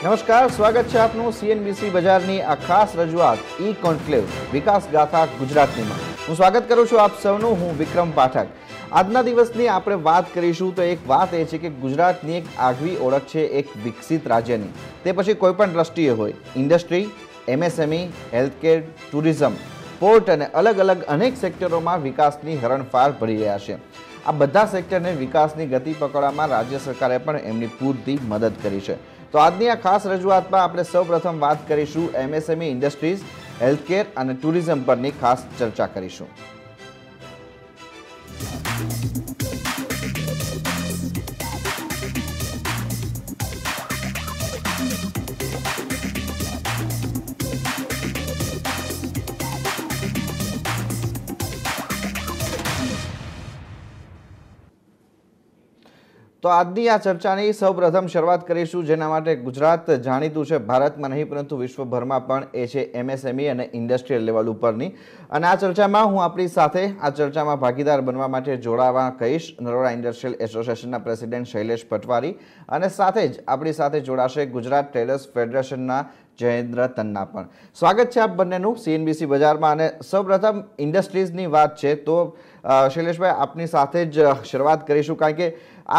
નમસ્કાર, સ્વાગત છે આપનું સીએનબીસી બજારની આ ખાસ રજૂઆત ઈ કોન્ક્લેવ વિકાસ ગાથા ગુજરાતનીમાં। હું સ્વાગત કરું છું આપ સૌનું। હું વિક્રમ પાઠક। આજના દિવસની આપણે વાત કરીશું તો એક વાત એ છે કે ગુજરાતની એક આગવી ઓળખ છે એક વિકસિત રાજ્યની। તે પછી કોઈ પણ દ્રષ્ટિએ હોય, industry, MSME, healthcare, tourism, port અને અલગ અલગ અનેક સેક્ટરોમાં વિકાસની હરણફાળ ભરી રહ્યા છે। આ બધા સેક્ટરને વિકાસની ગતિ પકડવામાં રાજ્ય સરકારે પણ એમની પૂરતી મદદ કરી છે। તો આજની આ ખાસ રજૂઆતમાં આપણે સૌપ્રથમ વાત કરીશું એમએસએમઈ, ઇન્ડસ્ટ્રીઝ, હેલ્થકેર અને ટુરિઝમ પરની ખાસ ચર્ચા કરીશું। તો આજની આ ચર્ચાની સૌપ્રથમ શરૂઆત કરીશું જેના માટે ગુજરાત જાણીતું છે ભારતમાં નહીં પરંતુ વિશ્વભરમાં પણ એ છે એમએસએમઈ અને ઇન્ડસ્ટ્રીયલ લેવલ ઉપરની। અને આ ચર્ચામાં હું આપણી સાથે આ ચર્ચામાં ભાગીદાર બનવા માટે જોડાવા કહીશ નરોડા ઇન્ડસ્ટ્રીયલ એસોસિએશનના પ્રેસિડેન્ટ શૈલેષ પટવારી અને સાથે જ આપણી સાથે જોડાશે ગુજરાત ટ્રેડર્સ ફેડરેશનના જયેન્દ્ર તન્ના પણ। સ્વાગત છે આપ બંનેનું સીએનબીસી બજારમાં। અને સૌપ્રથમ ઇન્ડસ્ટ્રીઝની વાત છે તો શૈલેષભાઈ આપની સાથે જ શરૂઆત કરીશું કારણ કે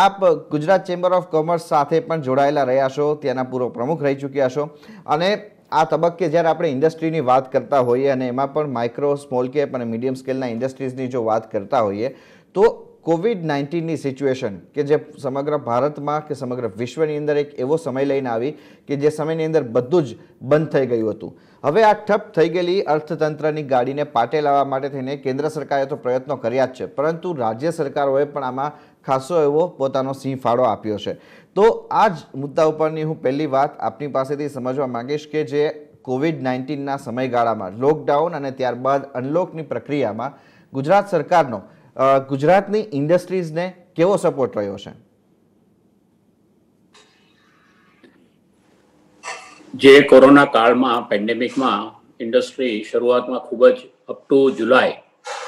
આપ ગુજરાત ચેમ્બર ઓફ કોમર્સ સાથે પણ જોડાયેલા રહ્યા છો, ત્યાંના પૂર્વ પ્રમુખ રહી ચૂક્યા છો અને આ તબક્કે જ્યારે આપણે ઇન્ડસ્ટ્રીની વાત કરતા હોઈએ અને એમાં પણ માઇક્રો, સ્મોલ કેપ અને મીડિયમ સ્કેલના ઇન્ડસ્ટ્રીઝની જો વાત કરતા હોઈએ તો કોવિડ-19ની સિચ્યુએશન કે જે સમગ્ર ભારતમાં કે સમગ્ર વિશ્વની અંદર એક એવો સમય લઈને આવી કે જે સમયની અંદર બધું જ બંધ થઈ ગયું હતું। હવે આ ઠપ થઈ ગયેલી અર્થતંત્રની ગાડીને પાટે લાવવા માટે થઈને કેન્દ્ર સરકારે તો પ્રયત્નો કર્યા જ છે પરંતુ રાજ્ય સરકારોએ પણ આમાં ખાસો એવો પોતાનો સિંહ ફાળો આપ્યો છે। તો આ જ મુદ્દા ઉપરની હું પહેલી વાત આપની પાસેથી સમજવા માંગીશ કે જે કોવિડ-19ના સમયગાળામાં લોકડાઉન અને ત્યારબાદ અનલોકની પ્રક્રિયામાં ગુજરાત સરકારનો ગુજરાતની ઇન્ડસ્ટ્રીઝને કેવો સપોર્ટ રહ્યો છે? જે કોરોના કાળમાં પેન્ડેમિકમાં ઇન્ડસ્ટ્રી શરૂઆતમાં ખૂબ જ અપ ટુ જુલાઈ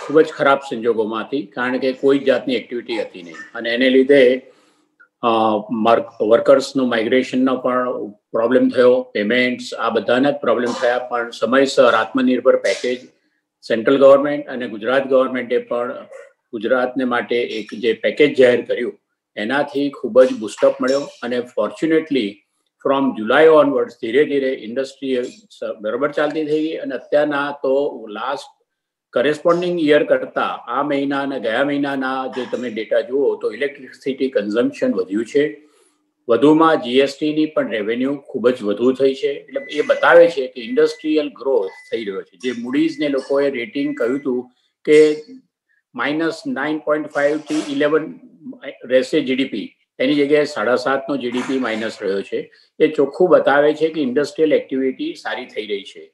ખૂબ જ ખરાબ સંજોગોમાં હતી કારણ કે કોઈ જાતની એક્ટિવિટી હતી નહીં અને એને લીધે વર્કર્સનું માઇગ્રેશનનો પણ પ્રોબ્લેમ થયો, પેમેન્ટ્સ આ બધાના જ પ્રોબ્લેમ થયા। પણ સમયસર આત્મનિર્ભર પેકેજ સેન્ટ્રલ ગવર્મેન્ટ અને ગુજરાત ગવર્મેન્ટે પણ ગુજરાતને માટે એક જે પેકેજ જાહેર કર્યું એનાથી ખૂબ જ બુસ્ટઅપ મળ્યો અને ફોર્ચ્યુનેટલી ફ્રોમ જુલાઈ ઓનવર્ડ્સ ધીરે ધીરે ઇન્ડસ્ટ્રી બરાબર ચાલતી થઈ ગઈ અને અત્યારના તો લાસ્ટ કરેસ્પોન્ડિંગ યર કરતાં આ મહિના અને ગયા મહિનાના જે તમે ડેટા જુઓ તો ઇલેક્ટ્રિસિટી કન્ઝમ્પશન વધ્યું છે, વધુમાં જીએસટીની પણ રેવન્યુ ખૂબ જ વધુ થઈ છે। એટલે એ બતાવે છે કે ઇન્ડસ્ટ્રીયલ ગ્રોથ થઈ રહ્યો છે। જે મૂડીઝને લોકોએ રેટિંગ કહ્યું હતું કે -9.5 થી 11 રહેશે જીડીપી, એની જગ્યાએ 7.5નો જીડીપી માઇનસ રહ્યો છે। એ ચોખ્ખું બતાવે છે કે ઇન્ડસ્ટ્રીયલ એક્ટિવિટી સારી થઈ રહી છે।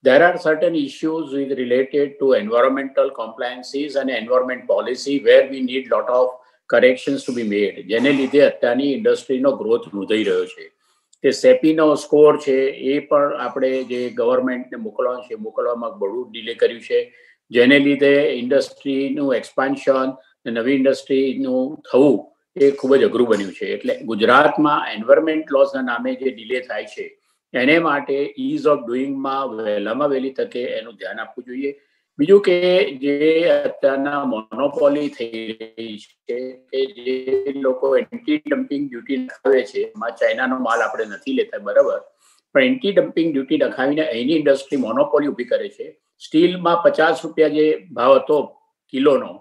There are certain issues with related to environmental compliances and environment policy where we need lot of corrections to be made. જેને લીધે અત્યારની ઇન્ડસ્ટ્રીનો ગ્રોથ વધી રહ્યો છે। કે સેપીનો સ્કોર છે એ પણ આપણે જે ગવર્મેન્ટને મોકલવાનો છે મોકલવામાં બહુ ડિલે કર્યું છે જેને લીધે ઇન્ડસ્ટ્રીનું એક્સપાન્શન નવી ઇન્ડસ્ટ્રીનું થવું એ ખૂબ જ અઘરું બન્યું છે। એટલે ગુજરાતમાં એન્વાયરમેન્ટ લોસના નામે જે ડિલે થાય છે એને માટે ઇઝ ઓફ ડુઈંગમાં વહેલામાં વહેલી તકે એનું ધ્યાન આપવું જોઈએ। બીજું કે જે અત્યારના મોનોપોલી થઈ રહી છે કે જે લોકો એન્ટી ડમ્પિંગ ડ્યુટી નખાવે છે એમાં ચાઇનાનો માલ આપણે નથી લેતા બરાબર, પણ એન્ટી ડમ્પિંગ ડ્યુટી નખાવીને અહીંની ઇન્ડસ્ટ્રી મોનોપોલી ઊભી કરે છે। સ્ટીલમાં 50 રૂપિયા જે ભાવ હતો કિલોનો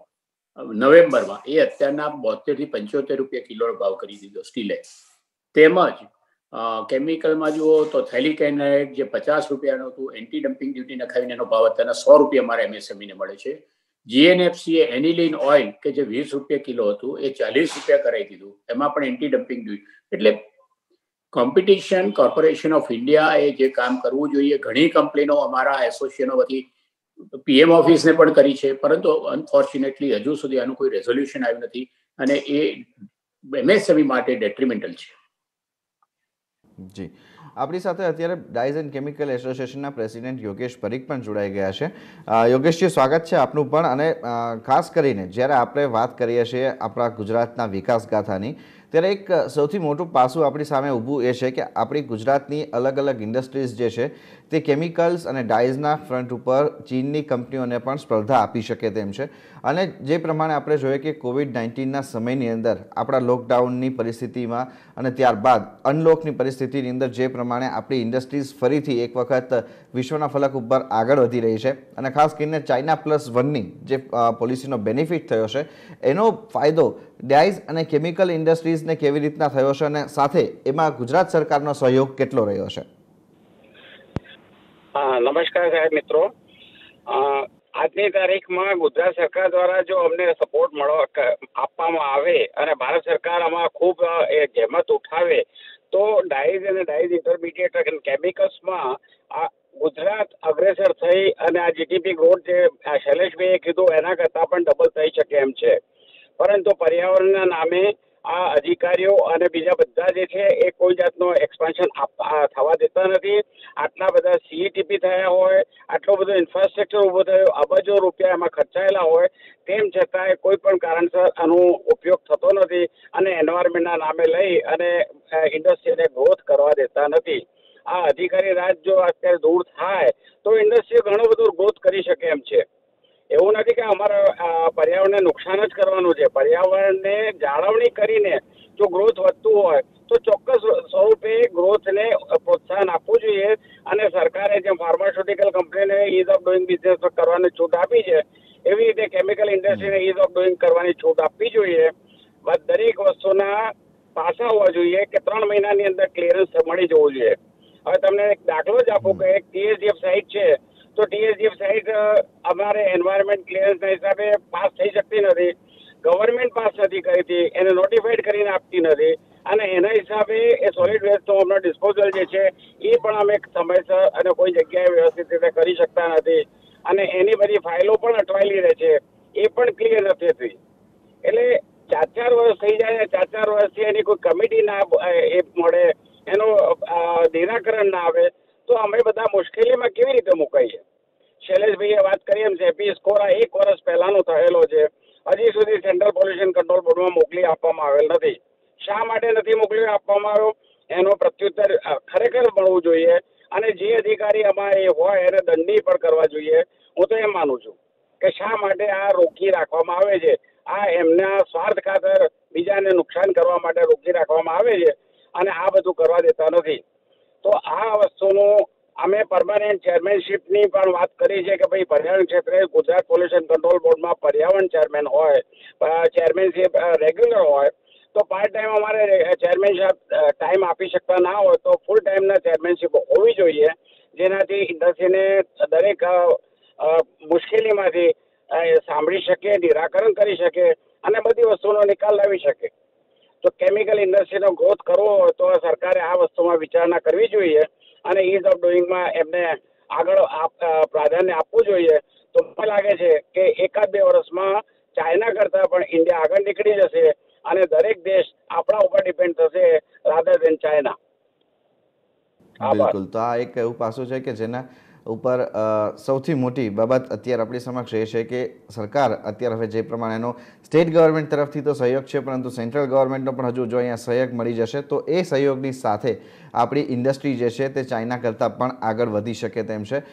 નવેમ્બરમાં એ અત્યારના 72 થી 75 રૂપિયા કિલોનો ભાવ કરી દીધો સ્ટીલે। તેમજ કેમિકલમાં જુઓ તો થેલિક એનાઇડ જે 50 રૂપિયાનું હતું એન્ટી ડમ્પિંગ ડ્યુટી નખાવીને એનો ભાવ અત્યારના 100 રૂપિયા મારે એમએસએમઈને મળે છે। જીએનએફસીએ એનિલિન ઓઇલ કે જે 20 રૂપિયા કિલો હતું એ 40 રૂપિયા કરાવી દીધું, એમાં પણ એન્ટી ડમ્પિંગ ડ્યુટી। એટલે કોમ્પિટિશન કોર્પોરેશન ઓફ ઇન્ડિયાએ જે કામ કરવું જોઈએ ઘણી કંપનીનો અમારા એસોસિએશનો વતી પીએમ ઓફિસને પણ કરી છે પરંતુ અનફોર્ચ્યુનેટલી હજુ સુધી આનું કોઈ રેઝોલ્યુશન આવ્યું નથી અને એ એમએસએમઈ માટે ડેટ્રીમેન્ટલ છે। જી, આપણી સાથે અત્યારે ડાઇઝ એન્ડ કેમિકલ એસોસિએશનના પ્રેસિડેન્ટ યોગેશ પરીખ પણ જોડાઈ ગયા છે। યોગેશજી, સ્વાગત છે આપનું પણ। અને ખાસ કરીને જ્યારે આપણે વાત કરીએ છીએ આપણા ગુજરાતના વિકાસ ગાથાની ત્યારે એક સૌથી મોટું પાસું આપણી સામે ઊભું એ છે કે આપણી ગુજરાતની અલગ અલગ ઇન્ડસ્ટ્રીઝ જે છે તે કેમિકલ્સ અને ડાયઝના ફ્રન્ટ ઉપર ચીનની કંપનીઓને પણ સ્પર્ધા આપી શકે તેમ છે. અને જે પ્રમાણે આપણે જોઈએ કે કોવિડ-19ના સમયની અંદર આપણા લોકડાઉનની પરિસ્થિતિમાં અને ત્યારબાદ અનલોકની પરિસ્થિતિની અંદર જે પ્રમાણે આપણી ઇન્ડસ્ટ્રીઝ ફરીથી એક વખત વિશ્વના ફલક ઉપર આગળ વધી રહી છે અને ખાસ કરીને China+1ની જે પોલિસીનો બેનિફિટ થયો છે એનો ફાયદો ડાયઝ અને કેમિકલ ઇન્ડસ્ટ્રીઝને કેવી રીતના થયો છે અને સાથે એમાં ગુજરાત સરકારનો સહયોગ કેટલો રહ્યો છે? નમસ્કાર સાહેબ મિત્રો. આજની તારીખમાં ગુજરાત સરકાર દ્વારા જો અમને સપોર્ટ આપવામાં આવે અને ભારત સરકાર આમાં ખૂબ જહેમત ઉઠાવે તો ડાઈઝ અને ડાઈઝ ઇન્ટરમીડિયેટ અને કેમિકલ્સમાં ગુજરાત અગ્રેસર થઈ અને આ જીડીપી ગ્રોથ જે શૈલેષભાઈએ કીધું એના કરતાં પણ ડબલ થઈ શકે એમ છે. પરંતુ પર્યાવરણના નામે આ અધિકારીઓ અને બીજા બધા જે છે એ કોઈ જાતનો એક્સપાન્શન થવા દેતા નથી. આટલા બધા સીઈટીપી થયા હોય, આટલો બધો ઇન્ફ્રાસ્ટ્રક્ચર ઊભો થયો, અબજો રૂપિયા એમાં ખર્ચાયેલા હોય, તેમ છતાંય કોઈ પણ કારણસર આનો ઉપયોગ થતો નથી અને એન્વાયરમેન્ટના નામે લઈ અને ઇન્ડસ્ટ્રીને ગ્રોથ કરવા દેતા નથી. આ અધિકારી રાજ જો અત્યારે દૂર થાય તો ઇન્ડસ્ટ્રી ઘણો બધો ગ્રોથ કરી શકે એમ છે. એવું નથી કે અમારા પર્યાવરણને નુકસાન જ કરવાનું છે. પર્યાવરણને જાળવણી કરીને જો ગ્રોથ વધતું હોય તો ચોક્કસ સ્વરૂપે ગ્રોથને પ્રોત્સાહન આપવું જોઈએ અને સરકારે જેમ ફાર્માસ્યુટિકલ કંપનીને ઇઝ ઓફ ડુઈંગ બિઝનેસ કરવાની છૂટ આપી છે એવી રીતે કેમિકલ ઇન્ડસ્ટ્રીને ઇઝ ઓફ ડુઈંગ કરવાની છૂટ આપવી જોઈએ. દરેક વસ્તુના પાસા હોવા જોઈએ કે 3 મહિનાની અંદર ક્લિયરન્સ મળી જવું જોઈએ. હવે તમને એક દાખલો જ આપું કે એક TSGF સાઇટ છે તો TSGF સાઇટ અમારે એન્વાયરમેન્ટ ક્લિયરન્સના હિસાબે પાસ થઈ શકતી નથી. ગવર્મેન્ટ પાસ નથી કરતી, એને નોટિફાઈડ કરીને આપતી નથી અને એના હિસાબે એ સોલિડ વેસ્ટનો અમને ડિસ્પોઝલ જે છે એ પણ અમે સમયસર અને કોઈ જગ્યાએ વ્યવસ્થિત રીતે કરી શકતા નથી અને એની બધી ફાઇલો પણ અટવાયેલી રહે છે, એ પણ ક્લિયર નથી થતી. એટલે 4 વર્ષ થઈ જાય, 4 વર્ષથી એની કોઈ કમિટી ના એ મળે, એનું નિરાકરણ ના આવે તો અમે બધા મુશ્કેલીમાં કેવી રીતે મુકાઈએ? શૈલેષભાઈએ વાત કરી એમ છે સ્કોર 1 વર્ષ પહેલાનો થયેલો છે, હજી સુધી સેન્ટ્રલ પોલ્યુશન કંટ્રોલ બોર્ડમાં મોકલી આપવામાં આવેલ નથી. શા માટે નથી મોકલી આપવામાં આવ્યો એનો પ્રત્યુત્તર ખરેખર મળવું જોઈએ અને જે અધિકારી આમાં એ હોય એને દંડની પણ કરવા જોઈએ. હું તો એમ માનું છું કે શા માટે આ રોકી રાખવામાં આવે છે. આ એમના સ્વાર્થ ખાતર બીજાને નુકસાન કરવા માટે રોકી રાખવામાં આવે છે અને આ બધું કરવા દેતા નથી. તો આ વસ્તુનું અમે પરમાનન્ટ ચેરમેનશીપની પણ વાત કરી છે કે ભાઈ પર્યાવરણ ક્ષેત્રે ગુજરાત પોલ્યુશન કંટ્રોલ બોર્ડમાં પર્યાવરણ ચેરમેન હોય, ચેરમેનશીપ રેગ્યુલર હોય તો પાર્ટ ટાઈમ અમારે ચેરમેનશીપ ટાઈમ આપી શકતા ના હોય તો ફૂલ ટાઈમના ચેરમેનશીપ હોવી જોઈએ, જેનાથી ઇન્ડસ્ટ્રીને દરેક મુશ્કેલીમાંથી સાંભળી શકે, નિરાકરણ કરી શકે અને બધી વસ્તુનો નિકાલ લાવી શકે. તો કેમિકલ ઇન્ડસ્ટ્રીનો ગ્રોથ કરવો હોય તો સરકારે આ વસ્તુમાં વિચારણા કરવી જોઈએ અને ઇઝ ઓફ ડુઈંગમાં એમને આગળ પ્રાધાન્ય આપવું જોઈએ. તો મને લાગે છે કે 1-2 વર્ષમાં ચાઇના કરતાં પણ ઇન્ડિયા આગળ નીકળી જશે અને દરેક દેશ આપણા ઉપર ડિપેન્ડ થશે રાધર દેન ચાઇના. બિલકુલ. તો આ એક એવું પાસું છે કે જેના ઉપર સૌથી મોટી બાબત અત્યારે આપણી સમક્ષ એ છે કે સરકાર અત્યારે હવે જે પ્રમાણેનો સ્ટેટ ગવર્મેન્ટ તરફથી તો સહયોગ છે પરંતુ સેન્ટ્રલ ગવર્મેન્ટનો પણ હજુ જો અહીંયા સહયોગ મળી જશે તો એ સહયોગની સાથે આપણી ઇન્ડસ્ટ્રી જે છે તે ચાઇના કરતાં પણ આગળ વધી શકે તેમ છે.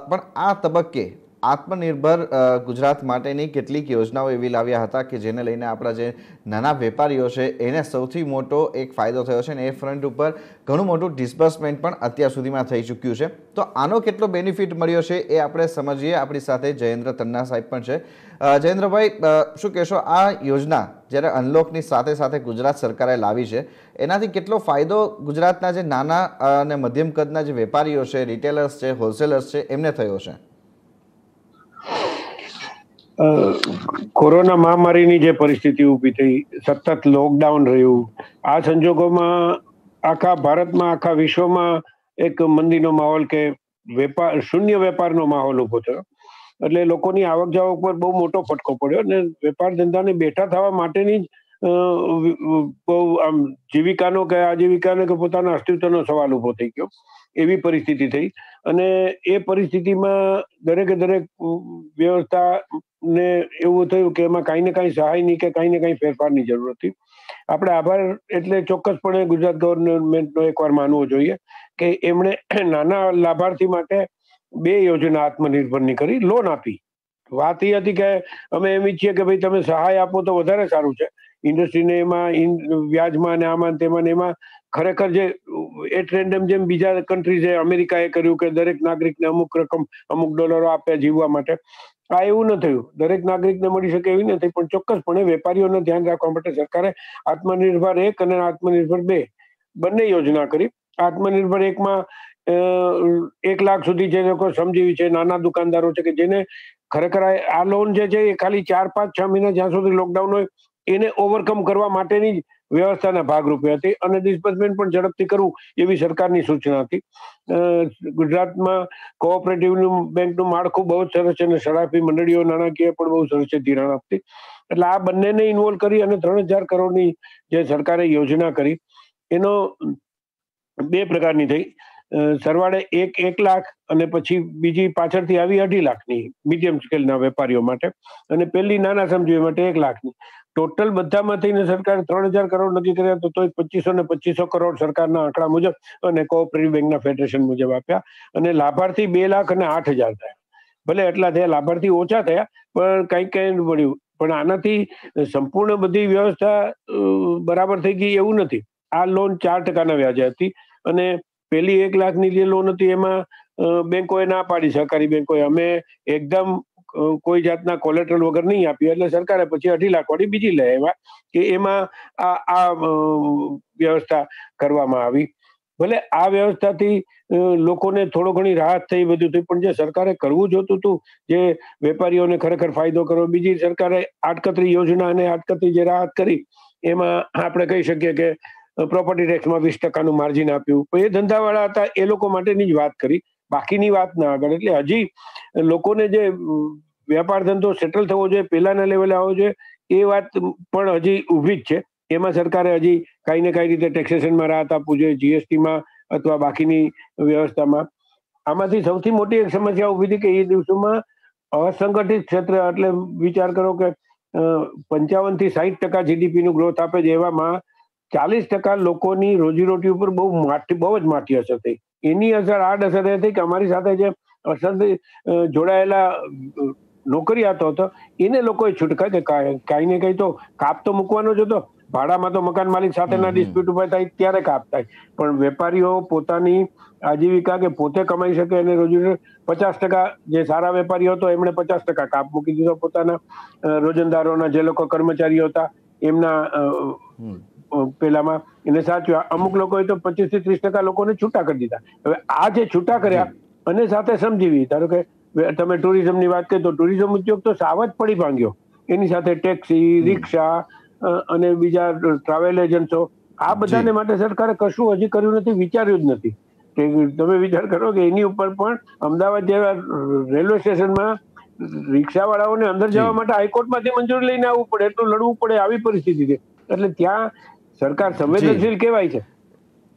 પણ આ તબક્કે આત્મનિર્ભર ગુજરાત માટેની કેટલીક યોજનાઓ એવી લાવ્યા હતા કે જેને લઈને આપણા જે નાના વેપારીઓ છે એને સૌથી મોટો એક ફાયદો થયો છે અને એ ફ્રન્ટ ઉપર ઘણું મોટું ડિસ્બર્સમેન્ટ પણ અત્યાર સુધીમાં થઈ ચૂક્યું છે. તો આનો કેટલો બેનિફિટ મળ્યો છે એ આપણે સમજીએ. આપણી સાથે જયેન્દ્ર તન્ના સાહેબ પણ છે. જયેન્દ્રભાઈ, શું કહેશો, આ યોજના જ્યારે અનલોકની સાથે સાથે ગુજરાત સરકારે લાવી છે એનાથી કેટલો ફાયદો ગુજરાતના જે નાના અને મધ્યમ કદના જે વેપારીઓ છે, રિટેલર્સ છે, હોલસેલર્સ છે એમને થયો છે? કોરોના મહામારીની જે પરિસ્થિતિ ઊભી થઈ, સતત લોકડાઉન રહ્યું, આ સંજોગોમાં આખા ભારતમાં, આખા વિશ્વમાં એક મંદીનો માહોલ કે શૂન્ય વેપારનો માહોલ ઊભો થયો. એટલે લોકોની આવક જાવક પર બહુ મોટો ફટકો પડ્યો અને વેપાર ધંધાને બેઠા થવા માટેની જ બહુ જીવિકાનો કે આજીવિકાનો કે પોતાના અસ્તિત્વનો સવાલ ઊભો થઈ ગયો. એવી પરિસ્થિતિ થઈ અને એ પરિસ્થિતિમાં દરેકે દરેક વ્યવસ્થાને એવું થયું કે એમાં કાંઈ ને કાંઈ સહાયની કે કાંઈ ને કાંઈ ફેરફારની જરૂર હતી. આપણે આભાર એટલે ચોક્કસપણે ગુજરાત ગવર્મેન્ટનો એકવાર માનવો જોઈએ કે એમણે નાના લાભાર્થી માટે 2 યોજના આત્મનિર્ભરની કરી, લોન આપી. વાત એ હતી કે અમે એમ ઈચ્છીએ કે ભાઈ તમે સહાય આપો તો વધારે સારું છે. ઇન્ડસ્ટ્રીને એમાં વ્યાજમાં ને આમાં તેમાં ને એમાં ખરેખર જે એટ રેન્ડમ જેમ બીજા કન્ટ્રીઝે અમેરિકાએ કર્યું કે દરેક નાગરિકને અમુક રકમ અમુક ડોલરો આપ્યા જીવવા માટે, આ એવું ન થયું. દરેક નાગરિકને મળી શકે એવી નથી, પણ ચોક્કસપણે વેપારીઓને ધ્યાન રાખવા માટે સરકારે આત્મનિર્ભર 1 અને આત્મનિર્ભર 2 બંને યોજના કરી. આત્મનિર્ભર 1માં 1 લાખ સુધી જે લોકો શ્રમજીવી છે, નાના દુકાનદારો છે કે જેને ખરેખર આ લોન જે છે એ ખાલી 4, 5, 6 મહિના જ્યાં સુધી લોકડાઉન હોય એને ઓવરકમ કરવા માટેની જ વ્યવસ્થાના ભાગરૂપે હતી અને ડિસ્બર્સમેન્ટ પણ ઝડપથી કરવું એવી સરકારની સૂચના હતી. ગુજરાતમાં કોઓપરેટિવનું બેંકનું માળખું બહુ જ સરસ છે અને સરાફી મંડળીઓ નાણાકીય પણ બહુ સરસ છે ધિરાણ આપતી. એટલે આ બંનેને ઇન્વોલ્વ કરી અને 3,000 કરોડની જે સરકારે યોજના કરી એનો 2 પ્રકારની થઈ. સરવાળે 1 લાખ અને પછી બીજી પાછળથી આવી 2.5 લાખની મીડિયમ સ્કેલના વેપારીઓ માટે અને પહેલી નાના સમજીવી માટે 1 લાખની. ટોટલ બધામાં થઈને સરકારે 3,000 કરોડ નક્કી કર્યા તો 2500 ને 2500 કરોડ સરકારના આંકડા મુજબ અને કોઓપરેટિવ બેંકના ફેડરેશન મુજબ આપ્યા અને લાભાર્થી 2 લાખ અને 8,000 થયા. ભલે એટલા થયા, લાભાર્થી ઓછા થયા પણ કંઈક મળ્યું. પણ આનાથી સંપૂર્ણ બધી વ્યવસ્થા બરાબર થઈ ગઈ એવું નથી. આ લોન 4% વ્યાજે હતી અને પહેલી 1 લાખની જે લોન હતી એમાં બેંકોએ ના પાડી, સહકારી બેંકોએ. અમે એકદમ કોઈ જાતના કોલેટરલ વગર નહીં આપી એટલે સરકારે પછી 2.5 લાખ વાળી બીજી લઈ આવ્યા કે એમાં આ વ્યવસ્થા કરવામાં આવી. ભલે આ વ્યવસ્થાથી લોકોને થોડો ઘણી રાહત થઈ, બધું થયું, પણ જે સરકારે કરવું જોતું હતું, જે વેપારીઓને ખરેખર ફાયદો કરવો, બીજી સરકારે આડકતરી યોજના અને આડકતરી જે રાહત કરી એમાં આપણે કહી શકીએ કે પ્રોપર્ટી ટેક્સમાં 20% માર્જિન આપ્યું. એ ધંધાવાળા હતા એ લોકો માટેની જ વાત કરી, બાકીની વાત ના આગળ. એટલે હજી લોકોને જે વેપાર ધંધો સેટલ થવો જોઈએ, પહેલાના લેવલે આવવો જોઈએ, એ વાત પણ હજી ઊભી જ છે. એમાં સરકારે હજી કાંઈ ને કાંઈ રીતે ટેક્સેશનમાં રાહત આપવું જોઈએ, જીએસટીમાં અથવા બાકીની વ્યવસ્થામાં. આમાંથી સૌથી મોટી એક સમસ્યા ઊભી હતી કે એ દિવસોમાં અસંગઠિત ક્ષેત્ર, એટલે વિચાર કરો કે 55 થી 60% જીડીપીનું ગ્રોથ આપે છે, એવામાં 40% લોકોની રોજીરોટી ઉપર બહુ જ માઠી અસર થઈ. એની આડઅસર એ થઈ કે અમારી સાથે જે અસરથી જોડાયેલા નોકરિયાતો હતો એને લોકોએ છૂટકા કે કાંઈ ને કંઈ તો કાપ તો મૂકવાનો જ હતો. ભાડામાં તો મકાન માલિક સાથેના ડિસ્પ્યુટ ઉભા થાય ત્યારે કાપ થાય, પણ વેપારીઓ પોતાની આજીવિકા કે પોતે કમાઈ શકે અને રોજી 50% જે સારા વેપારીઓ હતો એમણે 50% કાપ મૂકી દીધો પોતાના રોજંદારોના, જે લોકો કર્મચારીઓ હતા એમના પેલામાં એને સાચવ્યા. અમુક લોકોએ તો 25 થી 30% લોકોને છૂટા કરી દીધા. હવે આ જે છૂટા કર્યા અને સાથે સમજીવી, ધારો કે તમે ટુરિઝમની વાત કરી તો ટુરિઝમ ઉદ્યોગ તો સાવ જ પડી ભાંગ્યો. એની સાથે ટેક્સી, રિક્ષા અને બીજા ટ્રાવેલ એજન્ટો, આ બધાને માટે સરકારે કશું હજી કર્યું નથી, વિચાર્યું જ નથી. તમે વિચાર કરો કે એની ઉપર પણ અમદાવાદ જેવા રેલવે સ્ટેશનમાં રિક્ષાવાળાઓને અંદર જવા માટે હાઈકોર્ટમાંથી મંજૂરી લઈને આવવું પડે, એટલું લડવું પડે, આવી પરિસ્થિતિ છે. એટલે ત્યાં સરકાર સંવેદનશીલ કહેવાય છે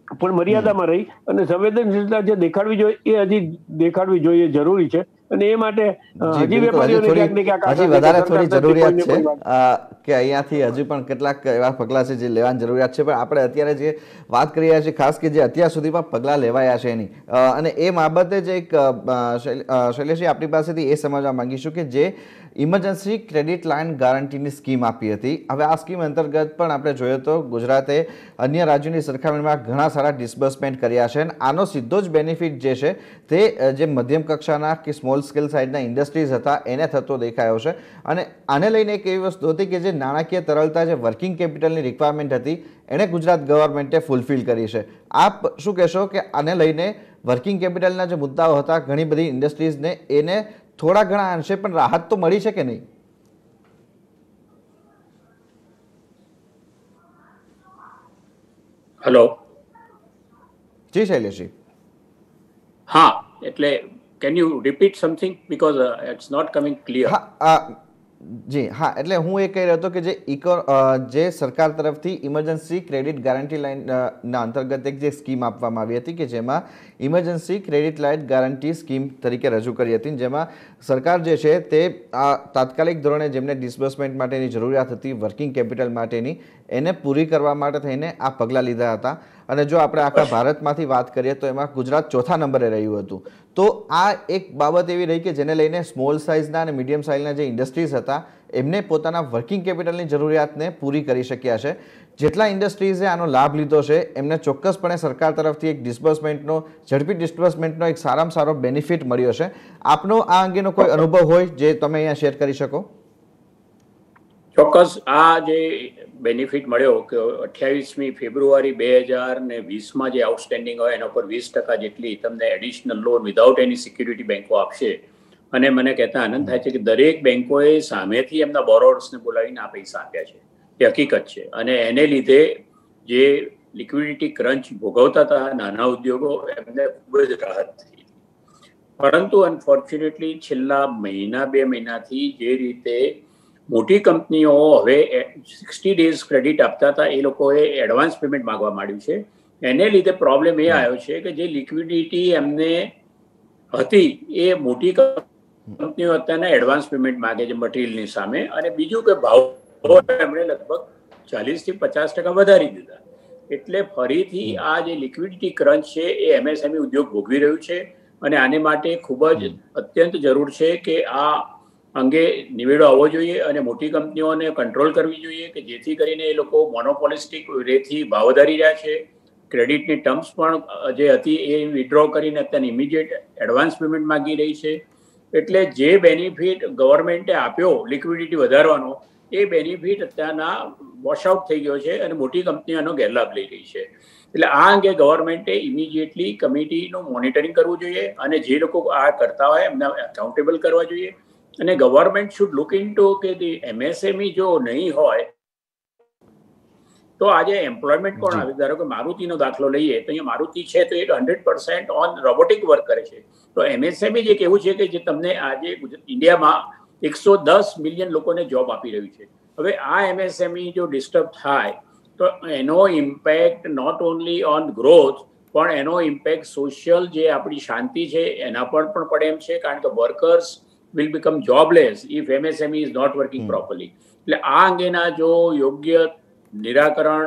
પણ મર્યાદામાં રહી અને સંવેદનશીલતા જે દેખાડવી જોઈએ એ હજી દેખાડવી જોઈએ, જરૂરી છે. અને એ માટે હજી વેપારીઓને ક્યાંક ને ક્યાંક હજી વધારે થોડી જરૂરિયાત છે કે અહીંયાથી હજી પણ કેટલાક એવા પગલાં છે જે લેવાની જરૂરિયાત છે. પણ આપણે અત્યારે જે વાત કરી રહ્યા છીએ ખાસ કે જે અત્યાર સુધીમાં પગલાં લેવાયા છે એની, અને એ બાબતે જ એક શૈલેષજી આપણી પાસેથી એ સમજવા માંગીશું કે જે ઇમરજન્સી ક્રેડિટ લાઇન ગેરંટીની સ્કીમ આપી હતી, હવે આ સ્કીમ અંતર્ગત પણ આપણે જોઈએ તો ગુજરાતે અન્ય રાજ્યોની સરખામણીમાં ઘણા સારા ડિસ્બર્સમેન્ટ કર્યા છે અને આનો સીધો જ બેનિફિટ જે છે તે જે મધ્યમ કક્ષાના કે સ્મોલ સ્કેલ સાઇઝના ઇન્ડસ્ટ્રીઝ હતા એને થતો દેખાયો છે. અને આને લઈને એક એવી વસ્તુ હતી કે જે નાણાકીય તરલતા, જે વર્કિંગ કેપિટલની રિક્વાયરમેન્ટ હતી એને ગુજરાત ગવર્મેન્ટે ફૂલફિલ કરી છે. આપ શું કહેશો કે આને લઈને વર્કિંગ કેપિટલના જે મુદ્દાઓ હતા ઘણી બધી ઇન્ડસ્ટ્રીઝને એને થોડા ઘણા અંશે પણ રાહત તો મળી છે કે નહીં? હેલો, જી શૈલેષજી. હા, એટલે can you repeat something because it's not coming clear. હા, જી હા, એટલે હું એ કહી રહ્યો હતો કે જે સરકાર તરફથી ઇમરજન્સી ક્રેડિટ ગેરંટી લાઇન ના અંતર્ગત એક જે સ્કીમ આપવામાં આવી હતી કે જેમાં emergency credit line guarantee scheme તરીકે રજૂ કરી હતી, જેમાં સરકાર જે છે તે આ તાત્કાલિક ધોરણે જેમને ડિસ્બર્સમેન્ટ માટેની જરૂરિયાત હતી વર્કિંગ કેપિટલ માટેની, એને પૂરી કરવા માટે થઈને આ પગલાં લીધા હતા. અને જો આપણે આખા ભારતમાંથી વાત કરીએ તો એમાં ગુજરાત ચોથા નંબરે રહ્યું હતું. તો આ એક બાબત એવી રહી કે જેને લઈને સ્મોલ સાઇઝના અને મીડિયમ સાઇઝના જે ઇન્ડસ્ટ્રીઝ હતા એમને પોતાના વર્કિંગ કેપિટલની જરૂરિયાતને પૂરી કરી શક્યા છે. જેટલા ઇન્ડસ્ટ્રીઝે આનો લાભ લીધો છે એમને ચોક્કસપણે સરકાર તરફથી એક ડિસ્બર્સમેન્ટનો, ઝડપી ડિસ્બર્સમેન્ટનો એક સારામાં સારો બેનિફિટ મળ્યો છે. આપનો આ અંગેનો કોઈ અનુભવ હોય જે તમે અહીંયા શેર કરી શકો? ચોક્કસ. આ જે બેનિફિટ મળ્યો કે 28મી ફેબ્રુઆરી 2020માં જે આઉટસ્ટેન્ડિંગ હોય એના પર 20% જેટલી તમને એડિશનલ લોન વિધાઉટ એની સિક્યુરિટી બેંકો આપશે. અને મને કહેતા આનંદ થાય છે કે દરેક બેંકોએ સામેથી એમના બોરોવર્સને બોલાવીને આ પૈસા આપ્યા છે. એ હકીકત છે. અને એને લીધે જે લિક્વિડિટી ક્રંચ ભોગવતા હતા નાના ઉદ્યોગો, એમને ખૂબ જ રાહત થઈ. પરંતુ અનફોર્ચ્યુનેટલી છેલ્લા મહિના 2 મહિનાથી જે રીતે મોટી કંપનીઓ હવે 60 ડેઝ ક્રેડિટ આપતા હતા એ લોકોએ એડવાન્સ પેમેન્ટ માંગવા માંડ્યું છે. એને લીધે પ્રોબ્લેમ એ આવ્યો છે કે જે લિક્વિડિટી એમને હતી એ મોટી કંપનીઓ અત્યારના એડવાન્સ પેમેન્ટ માંગે છે મટીરિયલની સામે. અને બીજું કે ભાવ એમણે લગભગ 40% થી 50% વધારી દીધા. એટલે ફરીથી આ જે લિક્વિડિટી ક્રંચ છે એ એમએસએમઈ ઉદ્યોગ ભોગવી રહ્યું છે. અને આને માટે ખૂબ જ અત્યંત જરૂર છે કે આ અંગે નિવેડો આવવો જોઈએ અને મોટી કંપનીઓને કંટ્રોલ કરવી જોઈએ કે જેથી કરીને એ લોકો મોનોપોલિસ્ટિક રેટથી ભાવ વધારી રહ્યા છે. ક્રેડિટની ટર્મ્સ પણ જે હતી એ વિડ્રો કરીને અત્યારે ઇમિડિયેટ એડવાન્સ પેમેન્ટ માંગી રહી છે. એટલે જે બેનિફિટ ગવર્મેન્ટે આપ્યો લિક્વિડિટી વધારવાનો એ બેનિફિટ અત્યારના વોશઆઉટ થઈ ગયો છે અને મોટી કંપનીઓ આનો ગેરલાભ લઈ રહી છે. એટલે આ અંગે ગવર્મેન્ટે ઇમિડિયેટલી કમિટીનું મોનિટરિંગ કરવું જોઈએ અને જે લોકો આ કરતા હોય એમને અકાઉન્ટેબલ કરવા જોઈએ. અને ગવર્મેન્ટ શુડ લુક ઇનટુ કે એમએસએમઈ જો નહીં હોય તો આજે એમ્પ્લોયમેન્ટ કોણ આવે? ધારો કે મારુતિનો દાખલો લઈએ તો અહીંયા મારુતિ છે તો એ 100% ઓન રોબોટિક વર્ક કરે છે. તો એમએસએમઈ જે કેવું છે કે જે તમને આજે ઇન્ડિયામાં 110 મિલિયન લોકોને જોબ આપી રહ્યું છે. હવે આ એમએસએમઈ જો ડિસ્ટર્બ થાય તો એનો impact not only on growth પણ એનો ઇમ્પેક્ટ સોશિયલ જે આપણી શાંતિ છે એના પર પણ પડે એમ છે. કારણ કે workers will become jobless if MSME is not working properly. એટલે આ અંગેના જો યોગ્ય નિરાકરણ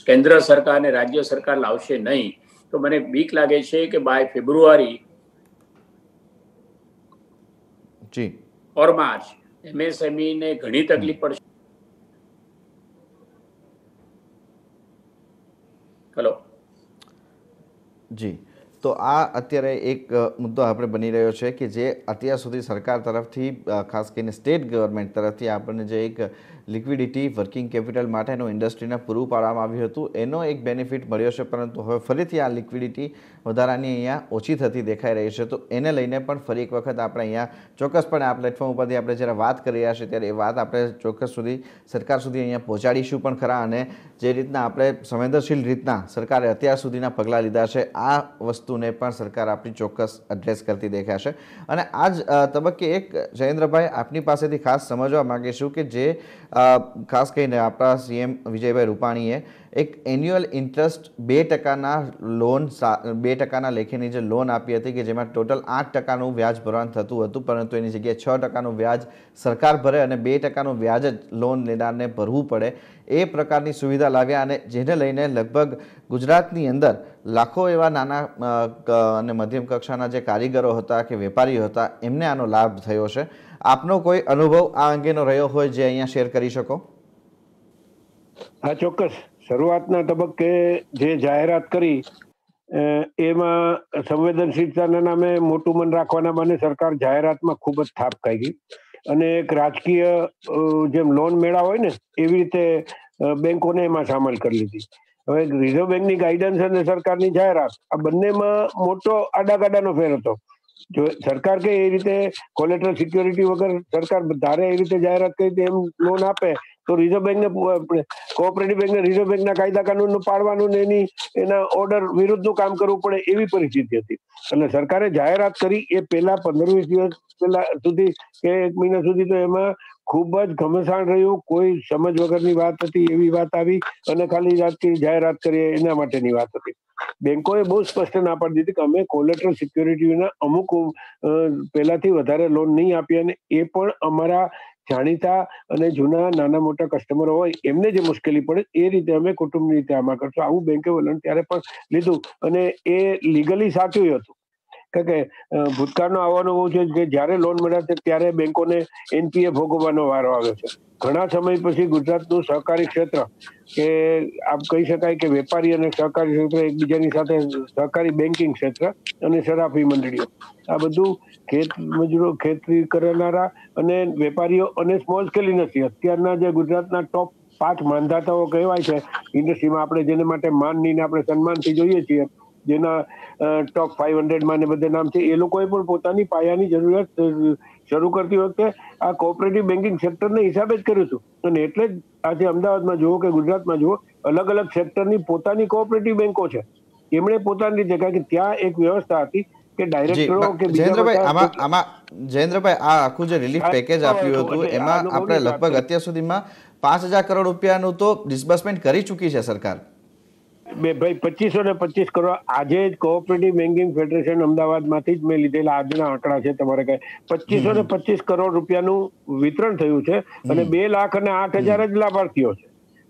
કેન્દ્ર સરકાર અને રાજ્ય સરકાર લાવશે નહીં તો મને બીક લાગે છે કે by February or March MSME ને ઘણી તકલીફ પડશે. હેલો જી, તો આ અત્યારે એક મુદ્દો આપણે બની રહ્યો છે કે જે અત્યાર સુધી સરકાર તરફથી ખાસ કરીને સ્ટેટ ગવર્મેન્ટ તરફથી આપણને જે એક લિક્વિડિટી વર્કિંગ કેપિટલ માટેનું ઇન્ડસ્ટ્રીને પૂરું પાડવામાં આવ્યું હતું એનો એક બેનિફિટ મળ્યો છે. પરંતુ હવે ફરીથી આ લિક્વિડિટી વધારાની અહીંયા ઓછી થતી દેખાઈ રહી છે. તો એને લઈને પણ ફરી એક વખત આપણે અહીંયા ચોક્કસપણે આ પ્લેટફોર્મ ઉપરથી આપણે જ્યારે વાત કરી રહ્યા છીએ ત્યારે એ વાત આપણે ચોક્કસ સુધી સરકાર સુધી અહીંયા પહોંચાડીશું પણ ખરા. અને જે રીતના આપણે સંવેદનશીલ રીતના સરકારે અત્યાર સુધીના પગલાં લીધા છે આ વસ્તુને પણ સરકાર આપણી ચોક્કસ એડ્રેસ કરતી દેખાશે. અને આ જ તબક્કે એક જયેન્દ્રભાઈ આપની પાસેથી ખાસ સમજવા માગીશું કે જે ખાસ કરીને આપણા સીએમ વિજયભાઈ રૂપાણીએ એક એન્યુઅલ ઇન્ટરેસ્ટ 2% લોન 2% લેખેની જે લોન આપી હતી કે જેમાં ટોટલ 8%નું વ્યાજ ભરવાનું થતું હતું, પરંતુ એની જગ્યાએ 6%નું વ્યાજ સરકાર ભરે અને 2%નું વ્યાજ જ લોન લેનારને ભરવું પડે એ પ્રકારની સુવિધા લાવ્યા. અને જેને લઈને લગભગ ગુજરાતની અંદર લાખો એવા નાના અને મધ્યમ કક્ષાના જે કારીગરો હતા કે વેપારીઓ હતા એમને આનો લાભ થયો છે. આપનો કોઈ અનુભવ આ અંગેનો રહ્યો હોય જે અહીંયા શેર કરી શકો? હા, ચોક્કસ. શરૂઆતના તબક્કે જે જાહેરાત કરી એમાં સંવેદનશીલતાના નામે મોટું મન રાખવાના બહાને સરકાર જાહેરાતમાં ખૂબ જ થાપ ખાઈ ગઈ અને એક રાજકીય જેમ લોન મેળા હોય ને એવી રીતે બેંકોને એમાં સામેલ કરી લીધી. હવે રિઝર્વ બેંકની ગાઈડન્સ અને સરકારની જાહેરાત આ બંનેમાં મોટો આડાગાડાનો ફેર હતો. જો સરકાર કે એ રીતે કોલેટરલ સિક્યોરિટી વગર સરકાર ધારે એ રીતે જાહેરાત કરી એમ લોન આપે તો રિઝર્વ બેંકને કોઓપરેટિવ બેંકને રિઝર્વ બેંકના કાયદા કાનૂન પાડવાનું ને એના ઓર્ડર વિરુદ્ધનું કામ કરવું પડે એવી પરિસ્થિતિ હતી. અને સરકારે જાહેરાત કરી એ પહેલા 15-20 દિવસ પહેલા સુધી કે 1 મહિના સુધી તો એમાં ખૂબ જ ઘમસાણ રહ્યું. કોઈ સમજ વગરની વાત હતી, એવી વાત આવી અને ખાલી જાહેરાત કરી એના માટેની વાત હતી. બેંકોએ બહુ સ્પષ્ટ ના પાડી દીધી કે અમે કોલેટરલ સિક્યોરિટીના અમુક પહેલાથી વધારે લોન નહીં આપી, અને એ પણ અમારા જાણીતા અને જૂના નાના મોટા કસ્ટમરો હોય એમને જે મુશ્કેલી પડે એ રીતે અમે કુટુંબની રીતે આમાં કરશું. આવું બેંકે વલણ ત્યારે પણ લીધું અને એ લીગલી સાચું હતું. કારણ કે ભૂતકાળનો આવો અનુભવ છે કે જ્યારે લોન મળ્યા છે ત્યારે બેંકોને એનપીએ ભોગવવાનો વારો આવ્યો છે. ઘણા સમય પછી ગુજરાતનું સહકારી ક્ષેત્ર, કે આપ કહી શકાય કે વેપારી અને સહકારી ક્ષેત્ર એકબીજાની સાથે, સહકારી બેન્કિંગ ક્ષેત્ર અને સરાફી મંડળીઓ, આ બધું ખેત મજૂરો, ખેતી કરનારા અને વેપારીઓ અને સ્મોલ સ્કેલ ઇન્ડસ્ટ્રી, અત્યારના જે ગુજરાતના ટોપ 5 માનધાતાઓ કહેવાય છે ઇન્ડસ્ટ્રીમાં, આપણે જેને માટે માનનીને આપણે સન્માનથી જોઈએ છીએ, જેના ટોપ 500 ને બધે નામ છે, એ લોકોએ પણ પોતાની પાયાની જરૂરિયાત શરૂ કરતી વખતે આ કોઓપરેટિવ બેન્કિંગ સેક્ટરને હિસાબે જ કર્યું હતું. અને એટલે જ આજે અમદાવાદમાં જુઓ કે ગુજરાતમાં જુઓ, અલગ અલગ સેક્ટરની પોતાની કોઓપરેટિવ બેન્કો છે. એમણે પોતાની રીતે, કારણ કે ત્યાં એક વ્યવસ્થા હતી કે ડાયરેક્ટરો કે જયેન્દ્રભાઈ, આ આખું જે રિલીફ પેકેજ આપ્યું હતું એમાં આપણે લગભગ અત્યાર સુધીમાં 5,000 કરોડ રૂપિયાનું તો ડિસ્બર્સમેન્ટ કરી ચૂકી છે સરકાર. ભાઈ 2525 કરોડ આજે જ કોઓપરેટિવ બેન્કિંગ ફેડરેશન અમદાવાદમાંથી જ મેં લીધેલા આજના આંકડા છે. તમારે કહે 2525 કરોડ રૂપિયાનું વિતરણ થયું છે અને 2,08,000 જ લાભાર્થીઓ છે.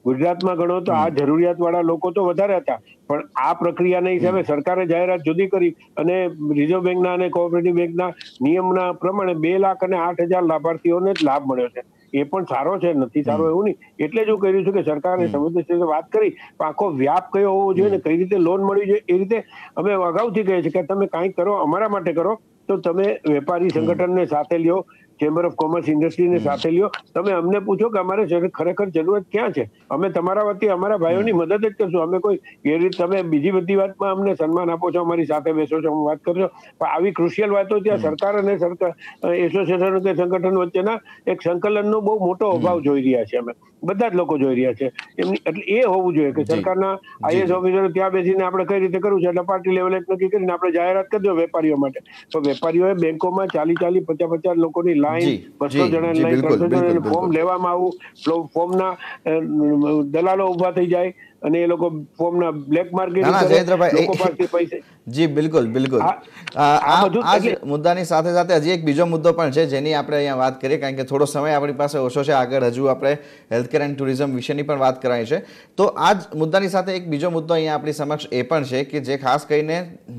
ગુજરાતમાં ગણો તો આ જરૂરિયાત વાળા લોકો તો વધારે હતા, પણ આ પ્રક્રિયાના હિસાબે સરકારે જાહેરાત જુદી કરી અને રિઝર્વ બેંકના અને કોઓપરેટિવ બેંકના નિયમના પ્રમાણે 2,08,000 લાભાર્થીઓને જ લાભ મળ્યો છે. એ પણ સારો છે, નથી સારો એવું નહીં. એટલે જ હું કહ્યું છું કે સરકારે સંવેદનશીલ વાત કરી, આખો વ્યાપ કયો હોવો જોઈએ ને કઈ રીતે લોન મળવી જોઈએ, એ રીતે અમે અગાઉથી કહીએ છીએ કે તમે કાંઈક કરો, અમારા માટે કરો, તો તમે વેપારી સંગઠનને સાથે લ્યો, ચેમ્બર ઓફ કોમર્સ ઇન્ડસ્ટ્રીને સાથે લ્યો, તમે અમને પૂછો કે અમારે ખરેખર જરૂરત ક્યાં છે, અમે તમારા વતી અમારા ભાઈઓની મદદ જ કરશું. અમે કોઈ એ રીતે, તમે બીજી બધી વાતમાં અમને સન્માન આપો છો, અમારી સાથે બેસો છો, વાત કરશો, પણ આવી ક્રુશિયલ વાતો ત્યાં સરકાર અને એસોસિએશન કે સંગઠન વચ્ચેના એક સંકલનનો બહુ મોટો અભાવ જોઈ રહ્યા છે. અમે બધા જ લોકો જોઈ રહ્યા છે. એટલે એ હોવું જોઈએ કે સરકારના આઈએસ ઓફિસરો ત્યાં બેસીને આપણે કઈ રીતે કરવું છે, એટલે પાર્ટી લેવલે નક્કી કરીને આપણે જાહેરાત કરજો વેપારીઓ માટે. તો વેપારીઓએ બેંકોમાં 40 50 લોકોની લાઈન, 200 જણાની લાઈન, 300 જણાનું ફોર્મ લેવામાં આવું, ફોર્મના દલાલો ઉભા થઈ જાય અને એ લોકો ફોર્મના બ્લેક માર્કેટ. જી બિલકુલ બિલકુલ. આ મુદ્દાની સાથે સાથે હજી એક બીજો મુદ્દો પણ છે જેની આપણે અહીંયા વાત કરીએ, કારણ કે થોડો સમય આપણી પાસે ઓછો છે. આગળ હજુ આપણે હેલ્થકેર એન્ડ ટુરિઝમ વિશેની પણ વાત કરવાની છે. તો આ જ મુદ્દાની સાથે એક બીજો મુદ્દો અહીંયા આપણી સમક્ષ એ પણ છે કે જે ખાસ કરીને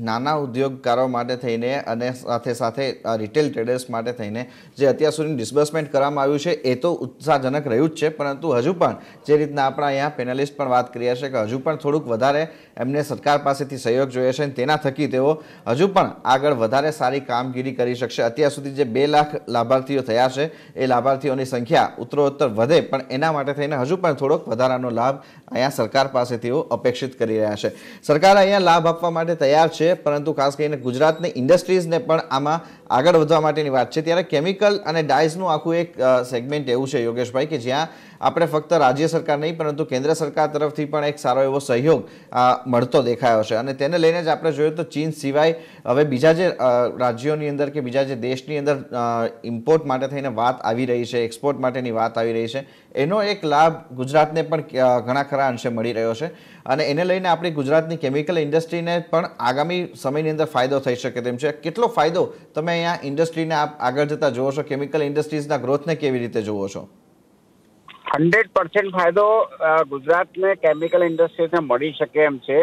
નાના ઉદ્યોગકારો માટે થઈને અને સાથે સાથે રિટેલ ટ્રેડર્સ માટે થઈને જે અત્યાર સુધી ડિસ્બર્સમેન્ટ કરવામાં આવ્યું છે એ તો ઉત્સાહજનક રહ્યું જ છે, પરંતુ હજુ પણ જે રીતના આપણા અહીંયા પેનલિસ્ટ પણ વાત કરી છે કે હજુ પણ થોડુંક વધારે એમને સરકાર પાસેથી સહયોગ જોઈએ છે અને તેના થકી તેઓ હજુ પણ આગળ વધારે સારી કામગીરી કરી શકશે. અત્યાર સુધી જે 2 લાખ લાભાર્થીઓ થયા છે એ લાભાર્થીઓની સંખ્યા ઉત્તરોત્તર વધે, પણ એના માટે થઈને હજુ પણ થોડોક વધારાનો લાભ અહીંયા સરકાર પાસેથી અપેક્ષિત કરી રહ્યા છે. સરકાર અહીંયા લાભ આપવા માટે તૈયાર છે, પરંતુ ખાસ કરીને ગુજરાતની ઇન્ડસ્ટ્રીઝને પણ આમાં આગળ વધવા માટેની વાત છે. ત્યારે કેમિકલ અને ડાયઝનું આખું એક સેગમેન્ટ એવું છે યોગેશભાઈ કે જ્યાં આપણે ફક્ત રાજ્ય સરકાર નહીં પરંતુ કેન્દ્ર સરકાર તરફથી પણ એક સારો એવો સહયોગ મળતો દેખાયો છે. અને તેને લઈને જ આપણે જોઈએ તો ચીન સિવાય હવે બીજા જે રાજ્યોની અંદર કે બીજા જે દેશની અંદર ઇમ્પોર્ટ માટે થઈને વાત આવી રહી છે, એક્સપોર્ટ માટેની વાત આવી રહી છે, એનો એક લાભ ગુજરાતને પણ ઘણા ખરા અંશે મળી રહ્યો છે. અને એને લઈને આપણી ગુજરાતની કેમિકલ ઇન્ડસ્ટ્રીને પણ આગામી સમયની અંદર ફાયદો થઈ શકે તેમ છે. કેટલો ફાયદો તમે અહીંયા ઇન્ડસ્ટ્રીને આગળ જતા જોવો છો? કેમિકલ ઇન્ડસ્ટ્રીઝના ગ્રોથને કેવી રીતે જોવો છો? 100% ફાયદો ગુજરાતને કેમિકલ ઇન્ડસ્ટ્રીને મળી શકે એમ છે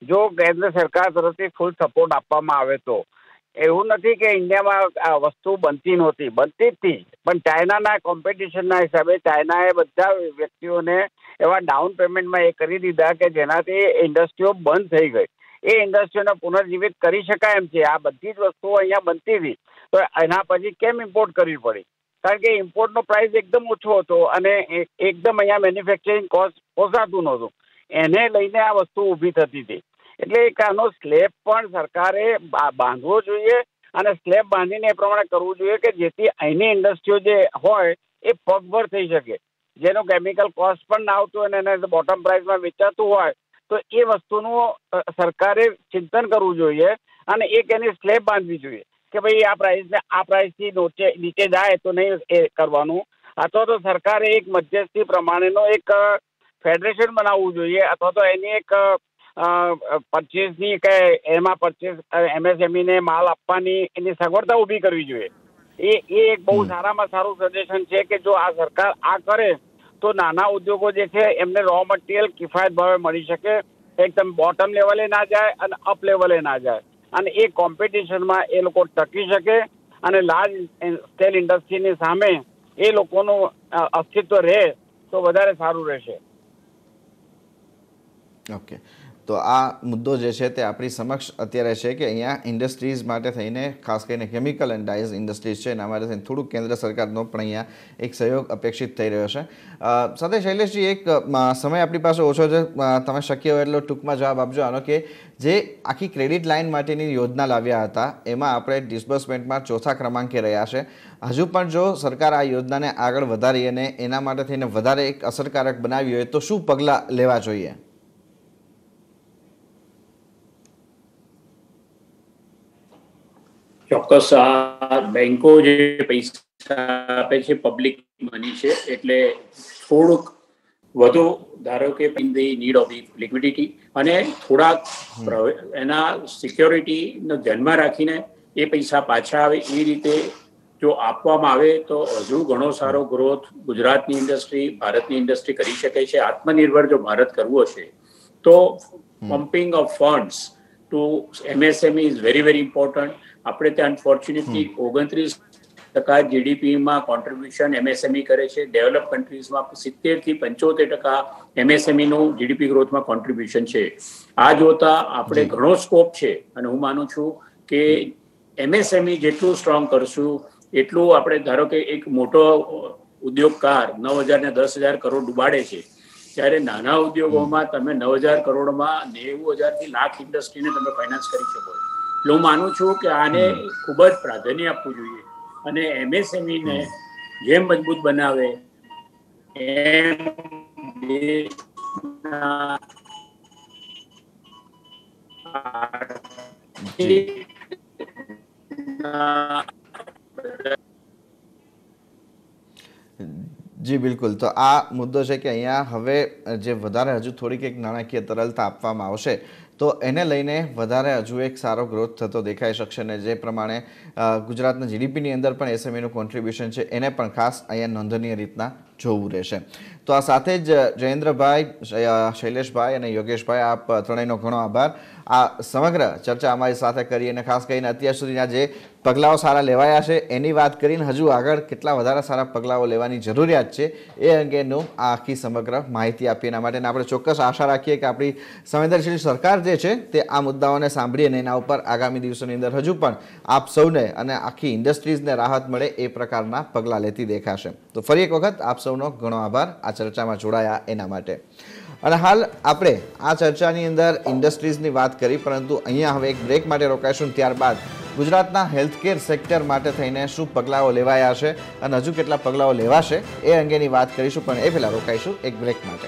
જો કેન્દ્ર સરકાર તરફથી ફૂલ સપોર્ટ આપવામાં આવે તો. એવું નથી કે ઇન્ડિયામાં આ વસ્તુ બનતી નહોતી, બનતી જ હતી, પણ ચાઇનાના કોમ્પિટિશનના હિસાબે ચાઇનાએ બધા વ્યક્તિઓને એવા ડાઉન પેમેન્ટમાં એ કરી દીધા કે જેનાથી ઇન્ડસ્ટ્રીઓ બંધ થઈ ગઈ. એ ઇન્ડસ્ટ્રીઓને પુનર્જીવિત કરી શકાય એમ છે. આ બધી જ વસ્તુઓ અહીંયા બનતી હતી, તો એના પછી કેમ ઇમ્પોર્ટ કરવી પડી? કારણ કે ઇમ્પોર્ટનો પ્રાઇસ એકદમ ઓછો હતો અને એકદમ અહીંયા મેન્યુફેક્ચરિંગ કોસ્ટ પોસાતું નહોતું. એને લઈને આ વસ્તુ ઊભી થતી હતી. એટલે એક આનો સ્લેબ પણ સરકારે બાંધવો જોઈએ અને સ્લેબ બાંધીને એ પ્રમાણે કરવું જોઈએ કે જેથી અહીંની ઇન્ડસ્ટ્રીઓ જે હોય એ પગભર થઈ શકે. જેનો કેમિકલ કોસ્ટ પણ ના આવતું હોય અને એને બોટમ પ્રાઇસમાં વેચાતું હોય તો એ વસ્તુનું સરકારે ચિંતન કરવું જોઈએ અને એક એની સ્લેબ બાંધવી જોઈએ કે ભાઈ આ પ્રાઇસથી નીચે જાય તો નહીં એ કરવાનું, અથવા તો સરકારે એક મધ્યસ્થી પ્રમાણેનો એક ફેડરેશન બનાવવું જોઈએ અથવા તો એની એક પરચેસની કે એમાં પરચેસ MSME ને માલ આપવાની એની સગવડતા ઊભી કરવી જોઈએ. એ એક બહુ સારામાં સારું સજેશન છે કે જો આ સરકાર આ કરે તો નાના ઉદ્યોગો જે છે એમને રો મટીરિયલ કિફાયત ભાવે મળી શકે, એકદમ બોટમ લેવલે ના જાય અને અપ લેવલે ના જાય અને એ કોમ્પિટિશનમાં એ લોકો ટકી શકે અને લાર્જ સ્કેલ ઇન્ડસ્ટ્રીની સામે એ લોકોનું અસ્તિત્વ રહે તો વધારે સારું રહેશે. ઓકે, તો આ મુદ્દો જે છે તે આપણી સમક્ષ અત્યારે છે કે અહીંયા ઇન્ડસ્ટ્રીઝ માટે થઈને ખાસ કરીને કેમિકલ એન્ડ ડાયઝ ઇન્ડસ્ટ્રીઝ છે એના માટે થઈને થોડુંક કેન્દ્ર સરકારનો પણ અહીંયા એક સહયોગ અપેક્ષિત થઈ રહ્યો છે. સાથે શૈલેષજી, એક સમય આપણી પાસે ઓછો છે, તમે શક્ય હોય એટલો ટૂંકમાં જવાબ આપજો આનો કે જે આખી ક્રેડિટ લાઇન માટેની યોજના લાવ્યા હતા એમાં આપણે ડિસ્બર્સમેન્ટમાં 4થા ક્રમાંકે રહ્યા છે. હજુ પણ જો સરકાર આ યોજનાને આગળ વધારી અને એના માટે થઈને વધારે એક અસરકારક બનાવી હોય તો શું પગલાં લેવા જોઈએ? ચોક્કસ આ બેંકો જે પૈસા આપે છે પબ્લિક મની છે એટલે થોડુંક વધુ ધારો કે in the need of the liquidity અને થોડાક એના સિક્યોરિટીને ધ્યાનમાં રાખીને એ પૈસા પાછા આવે એ રીતે જો આપવામાં આવે તો હજુ ઘણો સારો ગ્રોથ ગુજરાતની ઇન્ડસ્ટ્રી, ભારતની ઇન્ડસ્ટ્રી કરી શકે છે. આત્મનિર્ભર જો ભારત કરવો છે તો pumping of funds to MSME is very very important. આપણે ત્યાં અનફોર્ચ્યુનેટલી 29% GDPમાં કોન્ટ્રીબ્યુશન MSME કરે છે. ડેવલપ કન્ટ્રીઝમાં 70 થી 75% MSME નું GDP ગ્રોથમાં કોન્ટ્રીબ્યુશન છે. આ જોતા આપણે ઘણો સ્કોપ છે અને હું માનું છું કે MSME જેટલું સ્ટ્રોંગ કરશું એટલું આપણે ધારો કે એક મોટો ઉદ્યોગકાર 9,000 ને 10,000 કરોડ ડૂબાડે છે ત્યારે નાના ઉદ્યોગોમાં તમે 9,000 કરોડમાં 90,000 થી લાખ ઇન્ડસ્ટ્રીને તમે ફાઇનાન્સ કરી શકો. હું માનું છું કે આને ખૂબ જ પ્રાધાન્ય આપવું જોઈએ અને MSME ને જેમ મજબૂત બનાવે એમ જી બિલકુલ. તો આ મુદ્દો છે કે અહીંયા હવે જે વધારે હજુ થોડીક એક નાણાકીય તરલતા આપવામાં આવશે તો એને લઈને વધારે હજુ એક સારો ગ્રોથ થતો દેખાઈ શકશે અને જે પ્રમાણે ગુજરાતના GDPની અંદર પણ SMEનું કોન્ટ્રીબ્યુશન છે એને પણ ખાસ અહીંયા નોંધનીય રીતના જોવું રહેશે. તો આ સાથે જ જયેન્દ્રભાઈ, શૈલેષભાઈ અને યોગેશભાઈ, આપ ત્રણેયનો ઘણો આભાર. આ સમગ્ર ચર્ચા અમારી સાથે કરી અને ખાસ કરીને અત્યાર સુધીના જે પગલાઓ સારા લેવાયા છે એની વાત કરીને હજુ આગળ કેટલા વધારે સારા પગલાઓ લેવાની જરૂરિયાત છે એ અંગેનું આ આખી સમગ્ર માહિતી આપી. એના માટે આપણે ચોક્કસ આશા રાખીએ કે આપણી સંવેદનશીલ સરકાર જે છે તે આ મુદ્દાઓને સાંભળી અને એના ઉપર આગામી દિવસોની અંદર હજુ પણ આપ સૌને અને આખી ઇન્ડસ્ટ્રીઝને રાહત મળે એ પ્રકારના પગલાં લેતી દેખાશે. તો ફરી એક વખત આપ સૌનો ઘણો આભાર આ ચર્ચામાં જોડાયા એના માટે. અને હાલ આપણે આ ચર્ચાની અંદર ઇન્ડસ્ટ્રીઝની વાત કરી, પરંતુ અહીંયા હવે એક બ્રેક માટે રોકાઈશું. ત્યારબાદ ગુજરાતના હેલ્થકેર સેક્ટર માટે થઈને શું પગલાઓ લેવાયા છે અને હજુ કેટલા પગલાઓ લેવાશે એ અંગેની વાત કરીશું, પણ એ પહેલાં રોકાઈશું એક બ્રેક માટે.